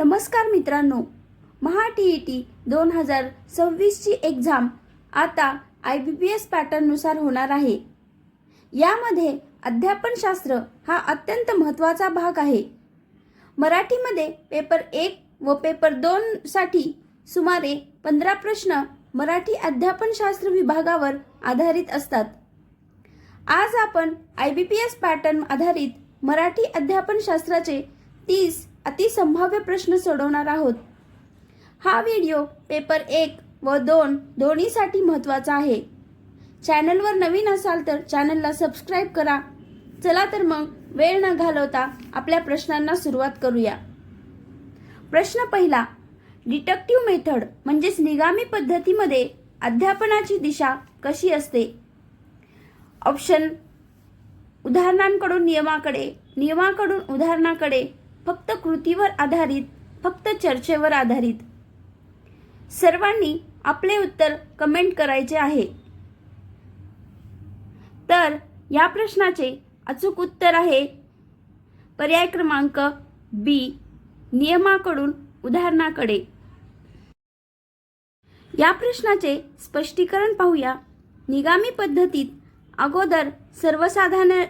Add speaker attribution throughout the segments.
Speaker 1: नमस्कार मित्रांनो, महा-TET 2026 ची एक्झाम आता IBPS पॅटर्ननुसार होणार आहे। यामध्ये अध्यापनशास्त्र हा अत्यंत महत्त्वाचा भाग आहे। मराठीमध्ये पेपर 1 व पेपर 2 साठी सुमारे 15 प्रश्न मराठी अध्यापनशास्त्र विभागावर आधारित असतात। आज आपण IBPS पॅटर्न आधारित मराठी अध्यापनशास्त्राचे 30 अतिसंभाव्य प्रश्न सोडवणार आहोत। हा व्हिडिओ पेपर 1 व 2 दोन्हीसाठी महत्त्वाचा आहे। चॅनलवर नवीन असाल तर चॅनलला सबस्क्राइब करा। चला तर मग वेळ न घालवता आपल्या प्रश्नांना सुरुवात करूया। प्रश्न पहिला, डिडक्टिव्ह मेथड म्हणजेच निगामी पद्धतीमध्ये अध्यापनाची दिशा कशी असते? ऑप्शन: उदाहरणांकडून नियमाकडे, नियमाकडून उदाहरणाकडे, फक्त कृतीवर आधारित, फक्त चर्चेवर आधारित। सर्वांनी आपले उत्तर कमेंट करायचे आहे। तर या प्रश्नाचे अचूक उत्तर आहे पर्याय क्रमांक बी, नियमाकडून उदाहरणाकडे। या प्रश्नाचे स्पष्टीकरण पाहूया। निगामी पद्धतीत अगोदर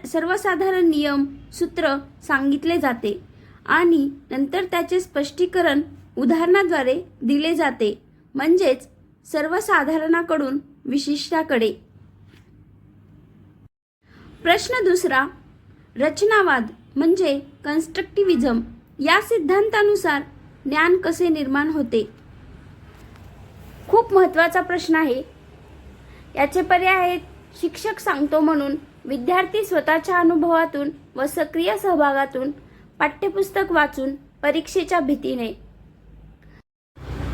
Speaker 1: सर्वसाधारण नियम सूत्र सांगितले जाते आणि नंतर त्याचे स्पष्टीकरण उदाहरणाद्वारे दिले जाते, म्हणजेच सर्वसाधारणाकडून विशिष्टाकडे। प्रश्न दुसरा, रचनावाद म्हणजे कन्स्ट्रक्टिव्हिझम या सिद्धांतानुसार ज्ञान कसे निर्माण होते? खूप महत्त्वाचा प्रश्न आहे। याचे पर्याय आहेत: शिक्षक सांगतो म्हणून, विद्यार्थी स्वतःच्या अनुभवातून व सक्रिय सहभागातून, पाठ्यपुस्तक वाचून, परीक्षेच्या भीतीने।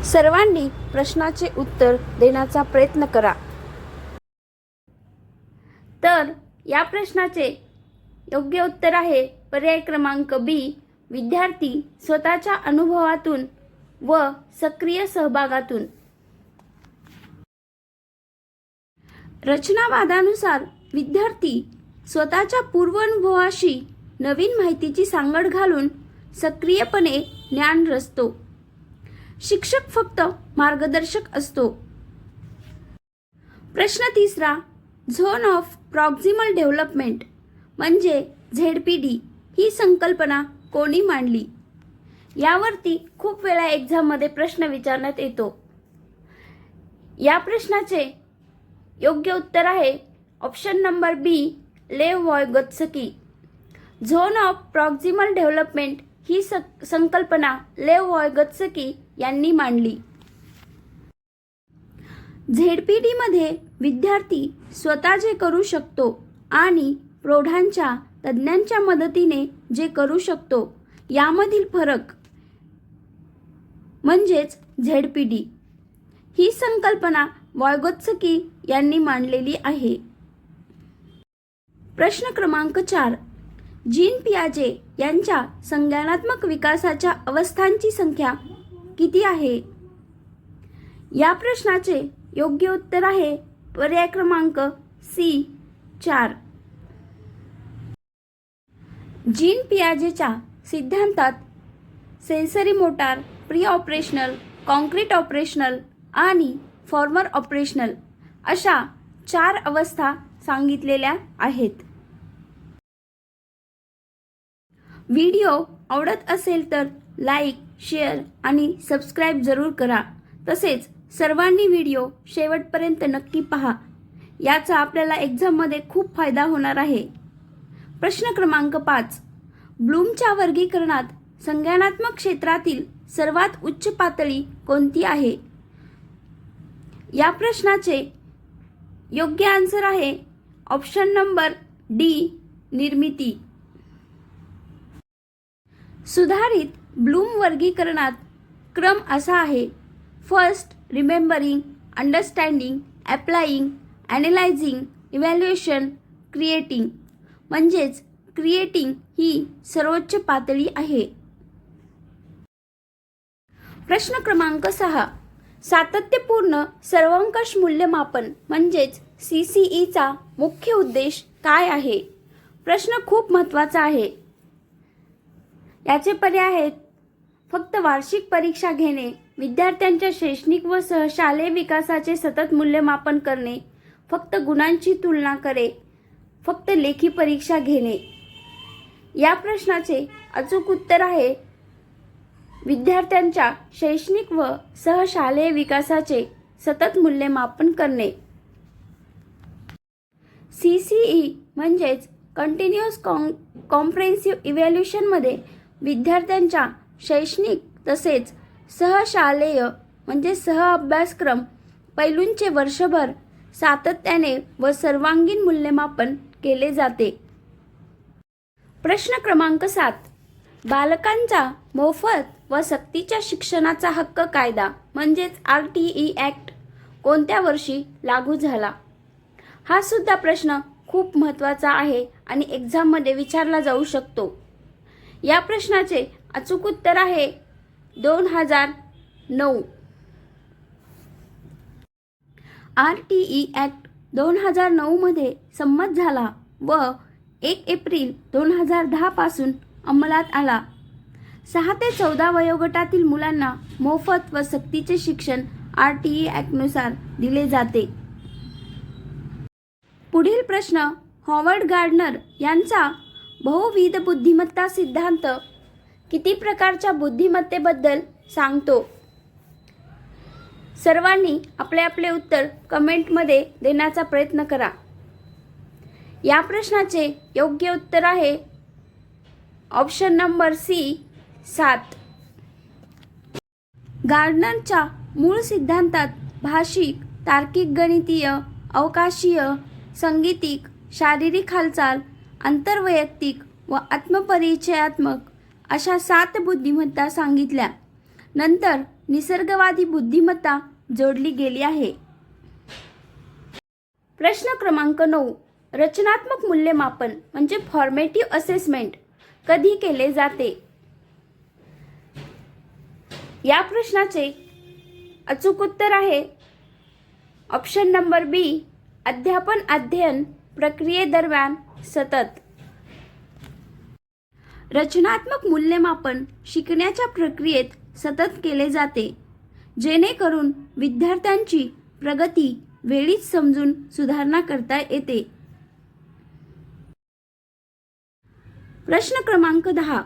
Speaker 1: सर्वांनी प्रश्नाचे उत्तर देण्याचा प्रयत्न करा। तर या प्रश्नाचे योग्य उत्तर आहे पर्याय क्रमांक बी, विद्यार्थी स्वतःच्या अनुभवातून व सक्रिय सहभागातून। रचनावादानुसार विद्यार्थी स्वतःच्या पूर्वानुभवाशी नवीन माहितीची सांगड घालून सक्रियपणे ज्ञान रचतो। शिक्षक फक्त मार्गदर्शक असतो। प्रश्न तिसरा, झोन ऑफ प्रॉक्सिमल डेव्हलपमेंट म्हणजे ZPD ही संकल्पना कोणी मांडली? यावरती खूप वेळा एक्झाममध्ये प्रश्न विचारण्यात येतो। या प्रश्नाचे योग्य उत्तर आहे ऑप्शन नंबर बी, लेव वायगॉत्स्की। झोन ऑफ प्रॉक्सिमल डेव्हलपमेंट ही संकल्पना लेव वायगॉत्स्की यांनी मांडली। ZPD मध्ये विद्यार्थी स्वतः जे करू शकतो आणि प्रौढांच्या तज्ञांच्या मदतीने जे करू शकतो यामधील फरक म्हणजेच ZPD ही संकल्पना वायगॉत्स्की यांनी मांडलेली आहे। प्रश्न क्रमांक 4, जीन पियाजे यांच्या संज्ञानात्मक विकासाच्या अवस्थांची संख्या किती आहे? या प्रश्नाचे योग्य उत्तर आहे पर्याय क्रमांक सी, 4। जीन पियाजेच्या सिद्धांतात sensory motor, pre operational, concrete operational आणि फॉर्मर ऑपरेशनल अशा 4 अवस्था सांगितलेल्या आहेत। व्हिडिओ आवडत असेल तर लाईक, शेअर आणि सबस्क्राइब जरूर करा। तसेच सर्वांनी व्हिडिओ शेवटपर्यंत नक्की पहा। याचा आपल्याला एक्झाममध्ये खूप फायदा होणार आहे। प्रश्न क्रमांक 5, ब्लूमच्या वर्गीकरणात संज्ञानात्मक क्षेत्रातील सर्वात उच्च पातळी कोणती आहे? या प्रश्नाचे योग्य आन्सर आहे ऑप्शन नंबर डी, निर्मिती। सुधारित ब्लूम वर्गीकरणात क्रम असा आहे: first, remembering, understanding, applying, analysing, evaluation, creating. म्हणजेच क्रिएटिंग ही सर्वोच्च पातळी आहे। प्रश्न क्रमांक 6, सातत्यपूर्ण सर्वंकष मूल्यमापन म्हणजेच CCE चा मुख्य उद्देश काय आहे? प्रश्न खूप महत्त्वाचा आहे। याचे पर्याय आहेत फक्त वार्षिक परीक्षा घेणे, विद्यार्थ्यांच्या शैक्षणिक व शालेय विकासाचे सतत मूल्यमापन करणे, फक्त गुणांची तुलना करे, फक्त लेखी परीक्षा घेणे. या प्रश्नाचे अचूक उत्तर आहे विद्यार्थ्यांच्या शैक्षणिक व सहशालेय विकासाचे सतत मूल्यमापन करणे. CCE म्हणजेच कंटिन्युअस कॉम्प्रेहेन्सिव्ह इव्हॅल्युएशनमध्ये विद्यार्थ्यांच्या शैक्षणिक तसेच सहशालेय म्हणजे सहअभ्यासक्रम पैलूंचे वर्षभर सातत्याने व सर्वांगीण मूल्यमापन केले जाते. प्रश्न क्रमांक 7. बालकांचा मोफत व सक्तीच्या शिक्षणाचा हक्क कायदा म्हणजेच RTE ॲक्ट कोणत्या वर्षी लागू झाला? हा सुद्धा प्रश्न खूप महत्त्वाचा आहे आणि एक्झाममध्ये विचारला जाऊ शकतो. या प्रश्नाचे अचूक उत्तर आहे 2009. RTE ॲक्ट 2009 मध्ये संमत झाला व 1 एप्रिल 2010 पासून अंमलात आला. 6 ते 14 वयोगटातील मुलांना मोफत व सक्तीचे शिक्षण RTE ॲक्टनुसार दिले जाते. पुढील प्रश्न हॉवर्ड गार्डनर यांचा बहुविध बुद्धिमत्ता सिद्धांत किती प्रकारच्या बुद्धिमत्तेबद्दल सांगतो? सर्वांनी आपले आपले उत्तर कमेंटमध्ये देण्याचा प्रयत्न करा. या प्रश्नाचे योग्य उत्तर आहे ऑप्शन नंबर C 7. गार्डनरच्या मूळ सिद्धांतात भाषिक, तार्किक, गणितीय, अवकाशीय, सांगीतिक, शारीरिक हालचाल, आंतरवैयक्तिक व आत्मपरिचयात्मक अशा 7 बुद्धिमत्ता सांगितल्या. नंतर निसर्गवादी बुद्धिमत्ता जोडली गेली आहे. प्रश्न क्रमांक 9. रचनात्मक मूल्यमापन म्हणजे फॉर्मेटिव्ह असेसमेंट कधी केले जाते? या प्रश्नाचे अचूक उत्तर आहे ऑप्शन नंबर B अध्यापन अध्ययन प्रक्रियेदरम्यान सतत. रचनात्मक मूल्यमापन शिकण्याच्या प्रक्रियेत सतत केले जाते जेणेकरून विद्यार्थ्यांची प्रगती वेळीच समजून सुधारणा करता येते. प्रश्न क्रमांक 10.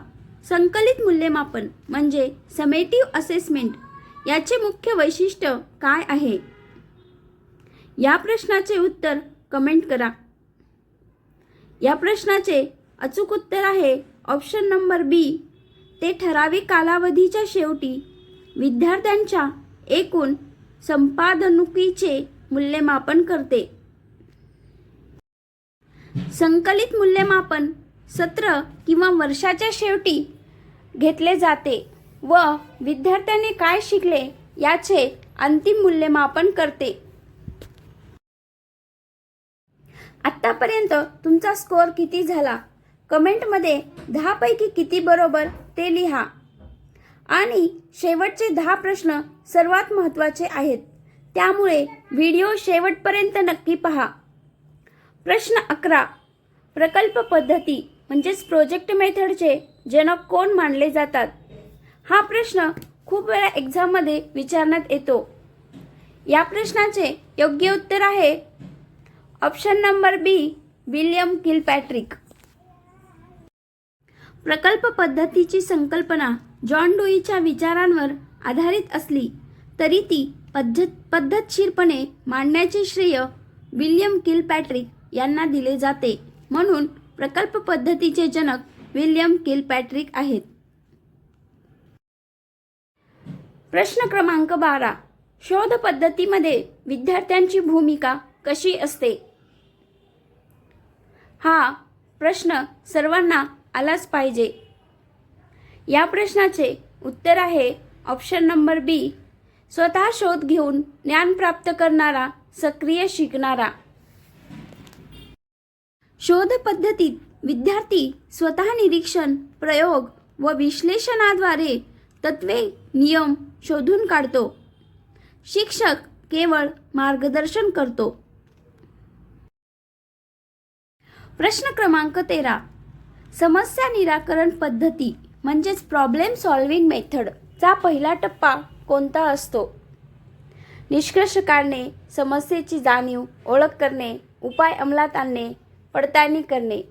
Speaker 1: संकलित मूल्यमापन म्हणजे समेटिव्ह असेसमेंट याचे मुख्य वैशिष्ट्य काय आहे? या प्रश्नाचे उत्तर कमेंट करा. या प्रश्नाचे अचूक उत्तर आहे ऑप्शन नंबर B ते ठराविक कालावधीच्या शेवटी विद्यार्थ्यांच्या एकूण संपादनुकीचे मूल्यमापन करते. संकलित मूल्यमापन सत्र किंवा वर्षाच्या शेवटी घेतले जाते व विद्यार्थ्यांनी काय शिकले याचे अंतिम मूल्यमापन करते. आत्तापर्यंत तुमचा स्कोअर किती झाला? कमेंटमध्ये 10 पैकी किती बरोबर ते लिहा. आणि शेवटचे 10 प्रश्न सर्वात महत्त्वाचे आहेत, त्यामुळे व्हिडिओ शेवटपर्यंत नक्की पहा. प्रश्न 11. प्रकल्प पद्धती म्हणजेच प्रोजेक्ट मेथडचे जनक कोण मानले जातात? हा प्रश्न खूप वेळा एक्झाममध्ये विचारण्यात येतो. या प्रश्नाचे योग्य उत्तर आहे ऑप्शन नंबर B विल्यम किलपॅट्रिक. प्रकल्प पद्धतीची संकल्पना जॉन डुईच्या विचारांवर आधारित असली तरी ती पद्धतशीरपणे मांडण्याचे श्रेय विल्यम किलपॅट्रिक यांना दिले जाते. म्हणून प्रकल्प पद्धतीचे जनक विल्यम किलपॅट्रिक आहेत. प्रश्न क्रमांक 12. शोध पद्धतीमध्ये विद्यार्थ्यांची भूमिका कशी असते? हा प्रश्न सर्वांना आलाच पाहिजे. या प्रश्नाचे उत्तर आहे ऑप्शन नंबर B स्वतः शोध घेऊन ज्ञान प्राप्त करणारा, सक्रिय शिकणारा. शोध पद्धतीत विद्यार्थी स्वतः निरीक्षण, प्रयोग व विश्लेषणाद्वारे तत्वे, नियम शोधून काढतो. शिक्षक केवळ मार्गदर्शन करतो. प्रश्न क्रमांक 13. समस्या निराकरण पद्धती म्हणजेच प्रॉब्लेम सॉल्व्हिंग मेथडचा पहिला टप्पा कोणता असतो? निष्कर्ष काढणे, समस्येची जाणीव, ओळख करणे, उपाय अंमलात आणणे, पडताळणी करणे.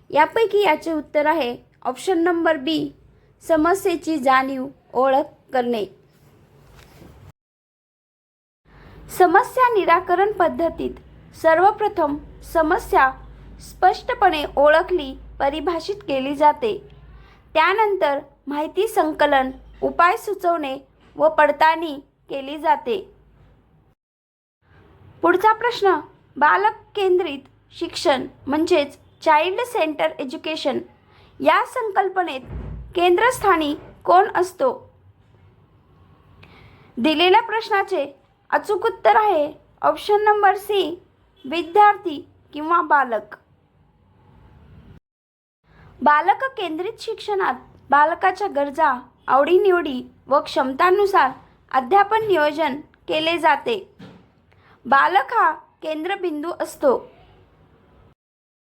Speaker 1: यापैकी याचे उत्तर आहे ऑप्शन नंबर बी, समस्येची जाणीव, ओळख करणे. समस्या निराकरण पद्धतीत सर्वप्रथम समस्या स्पष्टपणे ओळखली, परिभाषित केली जाते. त्यानंतर माहिती संकलन, उपाय सुचवणे व पडताळणी केली जाते. पुढचा प्रश्न, बालक केंद्रित शिक्षण म्हणजेच चाइल्ड सेंटर एज्युकेशन या संकल्पनेत केंद्रस्थानी कोण असतो? दिलेल्या प्रश्नाचे अचूक उत्तर आहे ऑप्शन नंबर सी, विद्यार्थी किंवा बालक. बालक केंद्रित शिक्षणात बालकाच्या गरजा, आवडीनिवडी व क्षमतांनुसार अध्यापन नियोजन केले जाते. बालक हा केंद्रबिंदू असतो.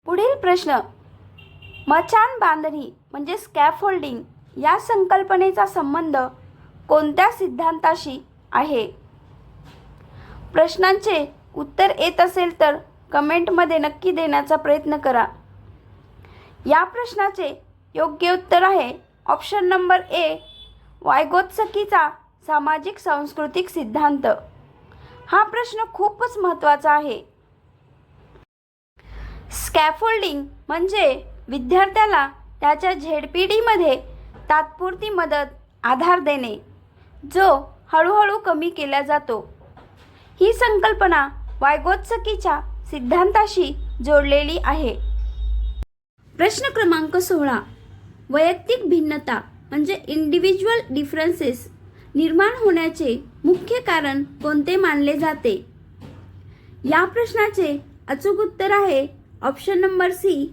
Speaker 1: पुढील प्रश्न, मचाण बांधणी म्हणजे स्कॅफोल्डिंग या संकल्पनेचा संबंध कोणत्या सिद्धांताशी आहे? प्रश्नांचे उत्तर येत असेल तर कमेंटमध्ये नक्की देण्याचा प्रयत्न करा. या प्रश्नाचे योग्य उत्तर आहे ऑप्शन नंबर ए, वायगोत्स्कीचा सामाजिक सांस्कृतिक सिद्धांत. हा प्रश्न खूपच महत्त्वाचा आहे. स्कॅफोल्डिंग म्हणजे विद्यार्थ्याला त्याच्या झेडपीडीमध्ये तात्पुरती मदत, आधार देणे, जो हळूहळू कमी केला जातो. ही संकल्पना वायगोत्स्कीच्या सिद्धांताशी जोडलेली आहे. प्रश्न क्रमांक 16, वैयक्तिक भिन्नता म्हणजे इंडिव्हिज्युअल डिफरन्सेस निर्माण होण्याचे मुख्य कारण कोणते मानले जाते? या प्रश्नाचे अचूक उत्तर आहे ऑप्शन नंबर सी,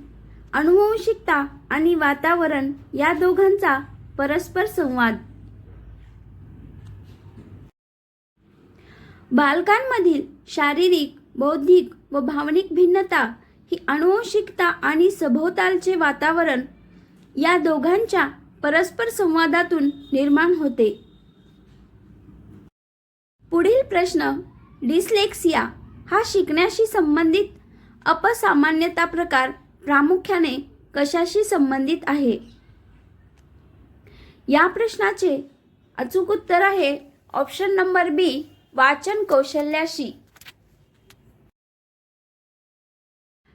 Speaker 1: अनुवंशिकता आणि वातावरण या दोघांचा परस्पर संवाद. बालकांमधील शारीरिक, बौद्धिक व भावनिक भिन्नता ही अनुवंशिकता आणि सभोवतालचे वातावरण या दोघांच्या परस्पर संवादातून निर्माण होते. पुढील प्रश्न, डिस्लेक्सिया हा शिकण्याशी संबंधित अपसामान्यता प्रकार प्रामुख्याने कशाशी संबंधित आहे? या प्रश्नाचे अचूक उत्तर आहे ऑप्शन नंबर बी, वाचन कौशल्याशी.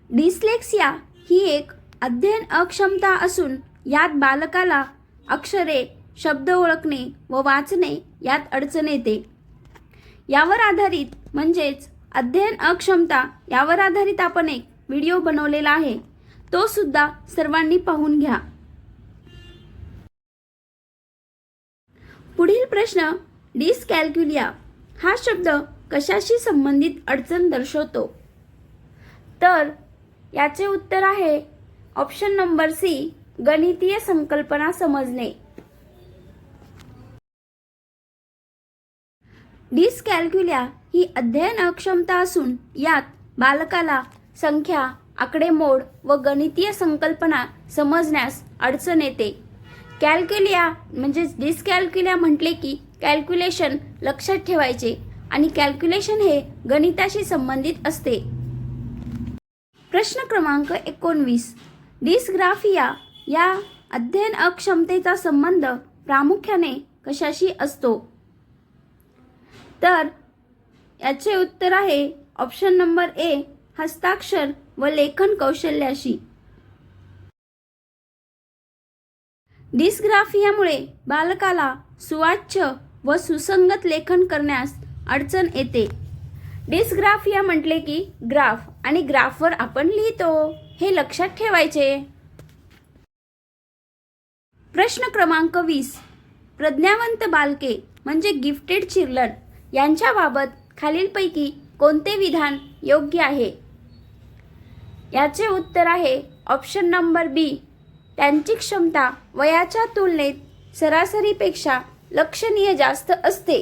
Speaker 1: डिस्लेक्सिया ही एक अध्ययन अक्षमता असून यात बालकाला अक्षरे, शब्द ओळखणे व वाचणे यात अडचण येते. यावर आधारित म्हणजेच अध्ययन अक्षमता यावर आधारित आपण एक व्हिडिओ बनवलेला आहे, तो सुद्धा सर्वांनी पाहून घ्या. पुढील प्रश्न, डिस्कॅल्क्युलिया हा शब्द कशाशी संबंधित अडचण दर्शवतो? तर याचे उत्तर आहे ऑप्शन नंबर सी, गणितीय संकल्पना समजणे. डिस्कॅल्क्युलिया ही अध्ययन अक्षमता असून यात बालकाला संख्या, आकडेमोड व गणितीय संकल्पना समजण्यास अडचण येते. कॅल्क्युलिया म्हणजे डिस्कॅल्क्युलिया म्हटले की कॅल्क्युलेशन लक्षात ठेवायचे आणि कॅल्क्युलेशन हे गणिताशी संबंधित असते. प्रश्न क्रमांक 19, डिस्ग्राफिया या अध्ययन अक्षमतेचा संबंध प्रामुख्याने कशाशी असतो? तर याचे उत्तर आहे ऑप्शन नंबर ए, हस्ताक्षर व लेखन कौशल्याशी. डिस्ग्राफियामुळे बालकाला सुवाच्य व सुसंगत लेखन करण्यास अडचण येते. डिस्ग्राफिया म्हटले की ग्राफ आणि ग्राफवर आपण लिहितो, हे लक्षात ठेवायचे. प्रश्न क्रमांक 20, प्रज्ञावंत बालके म्हणजे गिफ्टेड चिल्ड्रन यांच्याबाबत खालीलपैकी कोणते विधान योग्य आहे? याचे उत्तर आहे ऑप्शन नंबर बी, त्यांची क्षमता वयाच्या तुलनेत सरासरीपेक्षा लक्षणीय जास्त असते.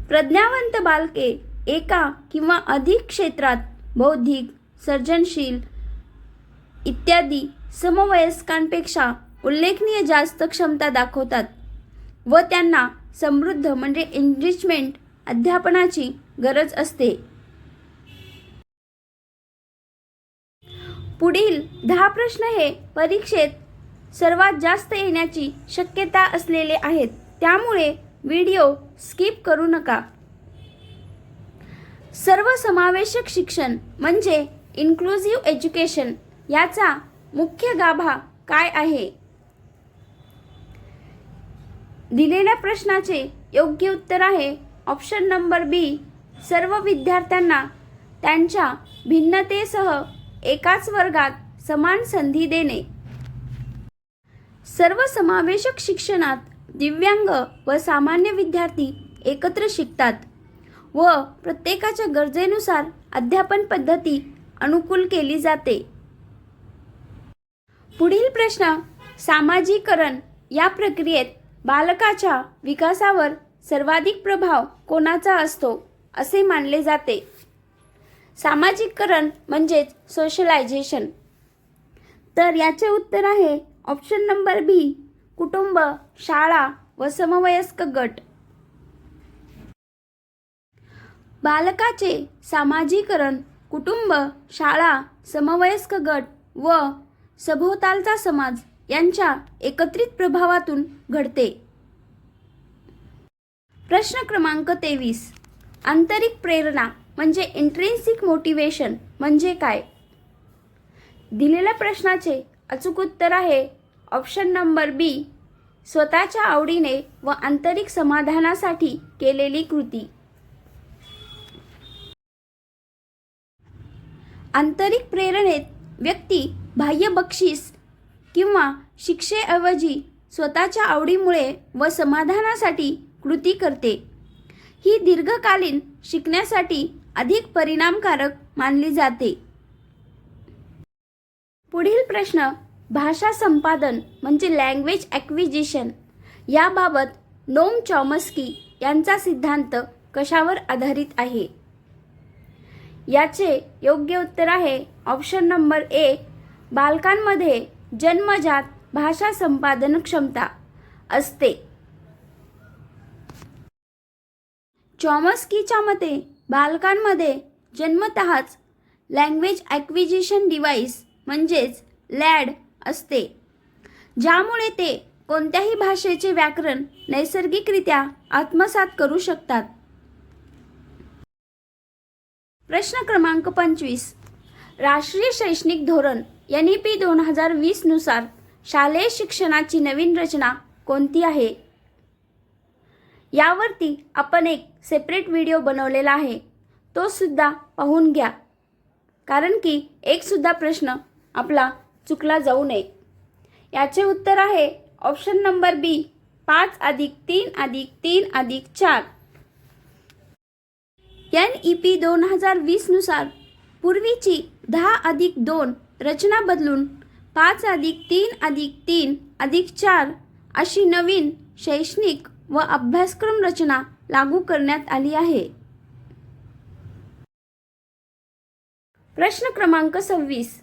Speaker 1: प्रज्ञावंत बालके एका किंवा अधिक क्षेत्रात बौद्धिक, सर्जनशील इत्यादी समवयस्कांपेक्षा उल्लेखनीय जास्त क्षमता दाखवतात व त्यांना समृद्ध म्हणजे एनरिचमेंट अध्यापनाची गरज असते. पुढील 10 प्रश्न हे परीक्षेत सर्वात जास्त येण्याची शक्यता असलेले आहेत, त्यामुळे व्हिडिओ स्किप करू नका. सर्वसमावेशक शिक्षण म्हणजे इन्क्लुझिव्ह एज्युकेशन याचा मुख्य गाभा काय आहे? दिलेल्या प्रश्नाचे योग्य उत्तर आहे ऑप्शन नंबर बी, सर्व विद्यार्थ्यांना त्यांच्या भिन्नतेसह एकाच वर्गात समान संधी देणे. सर्वसमावेशक शिक्षणात दिव्यांग व सामान्य विद्यार्थी एकत्र शिकतात व प्रत्येकाच्या गरजेनुसार अध्यापन पद्धती अनुकूल केली जाते. पुढील प्रश्न, सामाजिकरण या प्रक्रियेत बालकाच्या विकासावर सर्वाधिक प्रभाव कोणाचा असतो असे मानले जाते? सामाजिकरण म्हणजेच सोशलायझेशन. तर याचे उत्तर आहे ऑप्शन नंबर बी, कुटुंब, शाळा व समवयस्क गट. बालकाचे सामाजिकरण कुटुंब, शाळा, समवयस्क गट व सभोवतालचा समाज यांच्या एकत्रित प्रभावातून घडते. प्रश्न क्रमांक 23, आंतरिक प्रेरणा म्हणजे इंट्रिन्सिक मोटिवेशन म्हणजे काय? दिलेल्या प्रश्नाचे अचूक उत्तर आहे ऑप्शन नंबर बी, स्वतःच्या आवडीने व आंतरिक समाधानासाठी केलेली कृती. आंतरिक प्रेरणेत व्यक्ती बाह्य बक्षीस किंवा शिक्षेऐवजी स्वतःच्या आवडीमुळे व समाधानासाठी कृती करते. ही दीर्घकालीन शिकण्यासाठी अधिक परिणामकारक मानली जाते. पुढील प्रश्न, भाषा संपादन म्हणजे लँग्वेज ॲक्विजिशन याबाबत नोम चॉमस्की यांचा सिद्धांत कशावर आधारित आहे? याचे योग्य उत्तर आहे ऑप्शन नंबर ए, बालकांमध्ये जन्मजात भाषा संपादन क्षमता असते. चॉमस्कीच्या मते बालकांमध्ये जन्मतःच लँग्वेज ॲक्विजिशन डिव्हाइस म्हणजेच लॅड असते, ज्यामुळे ते कोणत्याही भाषेचे व्याकरण नैसर्गिकरित्या आत्मसात करू शकतात. प्रश्न क्रमांक 25, राष्ट्रीय शैक्षणिक धोरण NEP 2020 नुसार शालेय शिक्षणाची नवीन रचना कोणती आहे? यावरती आपण एक सेपरेट व्हिडिओ बनवलेला आहे, तो सुद्धा पाहून घ्या, कारण की एक सुद्धा प्रश्न आपला चुकला जाऊ नये. याचे उत्तर आहे ऑप्शन नंबर बी, 5+3+3+4. NEP 2020 नुसार पूर्वीची 10+2 रचना बदलून 5+3+3+4 अशी नवीन शैक्षणिक व अभ्यासक्रम रचना लागू करण्यात आली आहे. प्रश्न क्रमांक 26,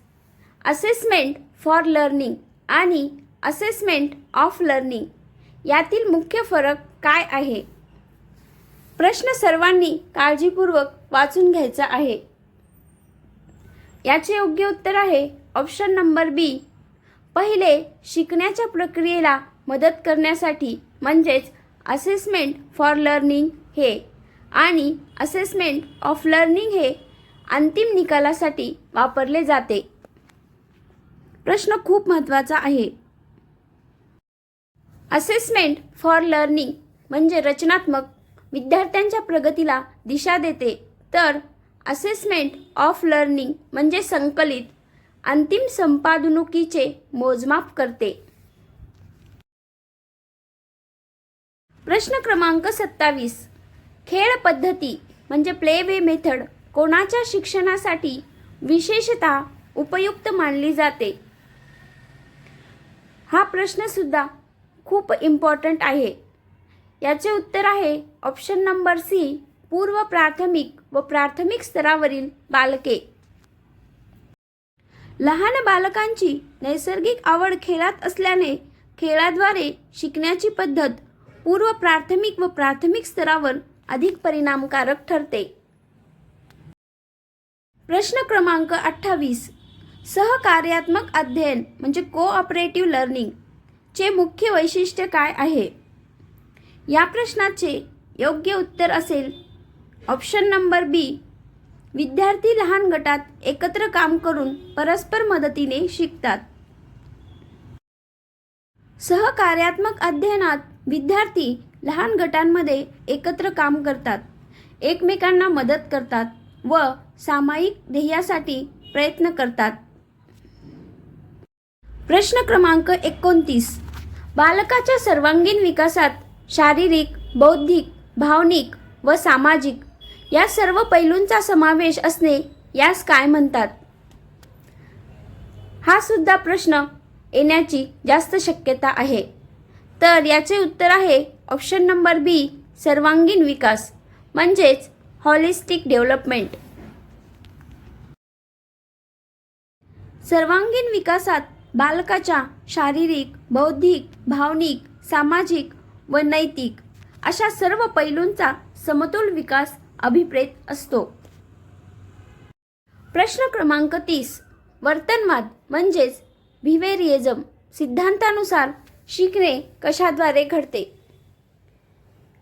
Speaker 1: असेसमेंट फॉर लर्निंग आणि असेसमेंट ऑफ लर्निंग यातील मुख्य फरक काय आहे? प्रश्न सर्वांनी काळजीपूर्वक वाचून घ्यायचा आहे. याचे योग्य उत्तर आहे ऑप्शन नंबर बी, पहिले शिकण्याच्या प्रक्रियेला मदत करण्यासाठी म्हणजेच असेसमेंट फॉर लर्निंग हे आणि असेसमेंट ऑफ लर्निंग हे अंतिम निकालासाठी वापरले जाते. प्रश्न खूप महत्त्वाचा आहे. असेसमेंट फॉर लर्निंग म्हणजे रचनात्मक विद्यार्थ्यांच्या प्रगतीला दिशा देते, तर असेसमेंट ऑफ लर्निंग म्हणजे संकलित अंतिम संपादनुकीचे मोजमाप करते. प्रश्न क्रमांक 27, खेळ पद्धती म्हणजे प्ले वे मेथड कोणाच्या शिक्षणासाठी विशेषतः उपयुक्त मानली जाते? हा प्रश्न सुद्धा खूप इम्पॉर्टंट आहे. याचे उत्तर आहे ऑप्शन नंबर सी, पूर्व प्राथमिक व प्राथमिक स्तरावरील बालके. लहान बालकांची नैसर्गिक आवड खेळात असल्याने खेळाद्वारे शिकण्याची पद्धत पूर्व प्राथमिक व प्राथमिक स्तरावर अधिक परिणामकारक ठरते. प्रश्न क्रमांक 28. सहकार्यात्मक अध्ययन म्हणजे कोऑपरेटिव्ह लर्निंग चे मुख्य वैशिष्ट्य काय आहे? या प्रश्नाचे योग्य उत्तर असेल ऑप्शन नंबर बी. विद्यार्थी लहान गटात एकत्र काम करून परस्पर मदतीने शिकतात. सहकार्यात्मक अध्ययनात विद्यार्थी लहान गटांमध्ये एकत्र काम करतात, एकमेकांना मदत करतात व सामायिक ध्येयासाठी प्रयत्न करतात. प्रश्न क्रमांक 29. बालकाच्या सर्वांगीण विकासात शारीरिक, बौद्धिक, भावनिक व सामाजिक या सर्व पैलूंचा समावेश असणे यास काय म्हणतात? हा सुद्धा प्रश्न येण्याची जास्त शक्यता आहे. तर याचे उत्तर आहे ऑप्शन नंबर बी. सर्वांगीण विकास म्हणजेच हॉलिस्टिक डेव्हलपमेंट. सर्वांगीण विकासात बालकाच्या शारीरिक, बौद्धिक, भावनिक, सामाजिक व नैतिक अशा सर्व पैलूंचा समतोल विकास अभिप्रेत असतो. प्रश्न क्रमांक 30. वर्तनवाद म्हणजेच बिहेवियरिझम सिद्धांतानुसार शिकणे कशाद्वारे घडते?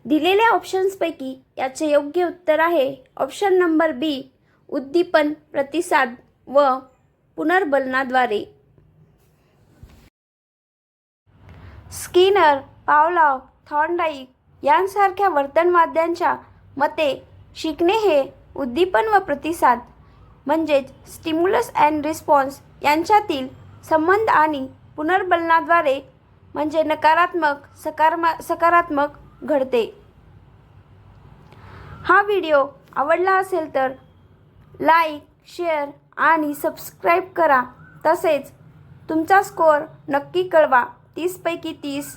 Speaker 1: दिलेल्या ऑप्शन्सपैकी याचे योग्य उत्तर आहे ऑप्शन नंबर बी. उद्दीपन, प्रतिसाद व पुनर्बलनाद्वारे. स्किनर, पावलॉव, थॉर्नडाईक यांसारख्या वर्तनवाद्यांच्या मते शिकणे हे उद्दीपन व प्रतिसाद म्हणजेच स्टिम्युलस अँड रिस्पॉन्स यांच्यातील संबंध आणि पुनर्बलनाद्वारे म्हणजे नकारात्मक सकारात्मक घडते. हा व्हिडिओ आवडला असेल तर लाईक, शेअर आणि सबस्क्राईब करा. तसेच तुमचा स्कोअर नक्की कळवा. 30 पैकी 30,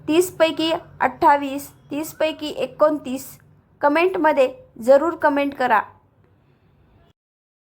Speaker 1: 30 पैकी 28, 30 पैकी 29 कमेंटमध्ये जरूर कमेंट करा.